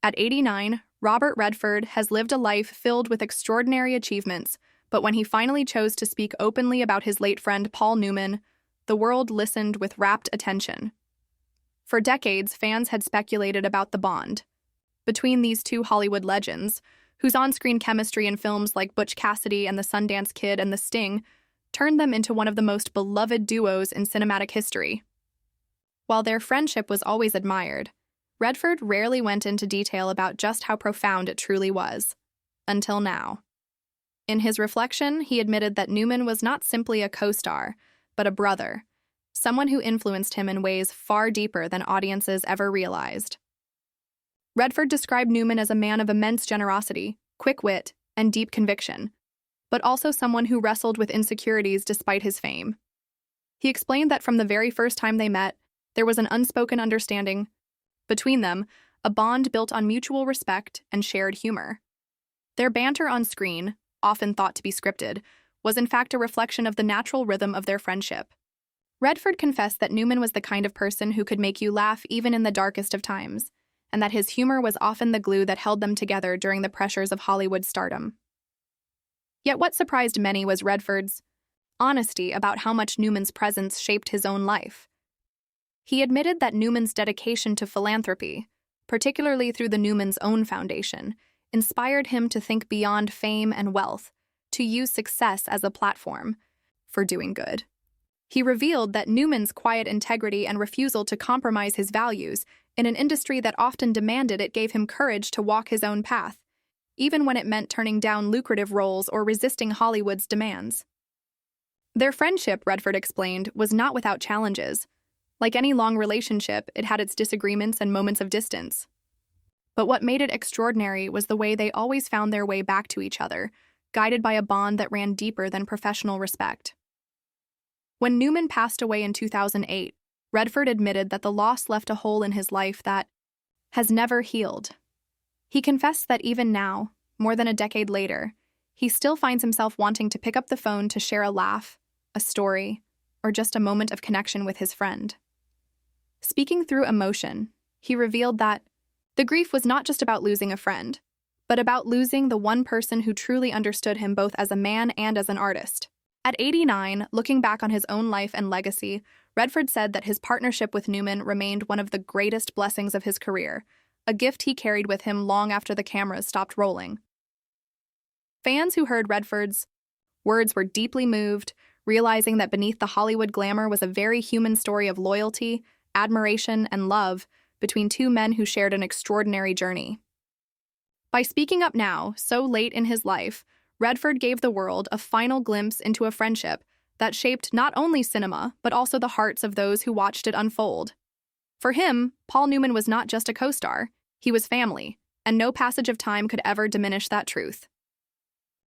At 89, Robert Redford has lived a life filled with extraordinary achievements, but when he finally chose to speak openly about his late friend Paul Newman, the world listened with rapt attention. For decades, fans had speculated about the bond between these two Hollywood legends, whose on-screen chemistry in films like Butch Cassidy and the Sundance Kid and The Sting turned them into one of the most beloved duos in cinematic history. While their friendship was always admired, Redford rarely went into detail about just how profound it truly was, until now. In his reflection, he admitted that Newman was not simply a co-star, but a brother, someone who influenced him in ways far deeper than audiences ever realized. Redford described Newman as a man of immense generosity, quick wit, and deep conviction, but also someone who wrestled with insecurities despite his fame. He explained that from the very first time they met, there was an unspoken understanding between them, a bond built on mutual respect and shared humor. Their banter on screen, often thought to be scripted, was in fact a reflection of the natural rhythm of their friendship. Redford confessed that Newman was the kind of person who could make you laugh even in the darkest of times, and that his humor was often the glue that held them together during the pressures of Hollywood stardom. Yet what surprised many was Redford's honesty about how much Newman's presence shaped his own life. He admitted that Newman's dedication to philanthropy, particularly through the Newman's Own Foundation, inspired him to think beyond fame and wealth, to use success as a platform for doing good. He revealed that Newman's quiet integrity and refusal to compromise his values in an industry that often demanded it gave him courage to walk his own path, even when it meant turning down lucrative roles or resisting Hollywood's demands. Their friendship, Redford explained, was not without challenges. Like any long relationship, it had its disagreements and moments of distance. But what made it extraordinary was the way they always found their way back to each other, guided by a bond that ran deeper than professional respect. When Newman passed away in 2008, Redford admitted that the loss left a hole in his life that has never healed. He confessed that even now, more than a decade later, he still finds himself wanting to pick up the phone to share a laugh, a story, or just a moment of connection with his friend. Speaking through emotion, he revealed that the grief was not just about losing a friend, but about losing the one person who truly understood him both as a man and as an artist. At 89, looking back on his own life and legacy, Redford said that his partnership with Newman remained one of the greatest blessings of his career, a gift he carried with him long after the cameras stopped rolling. Fans who heard Redford's words were deeply moved, realizing that beneath the Hollywood glamour was a very human story of loyalty, admiration, and love between two men who shared an extraordinary journey. By speaking up now, so late in his life, Redford gave the world a final glimpse into a friendship that shaped not only cinema, but also the hearts of those who watched it unfold. For him, Paul Newman was not just a co-star, he was family, and no passage of time could ever diminish that truth.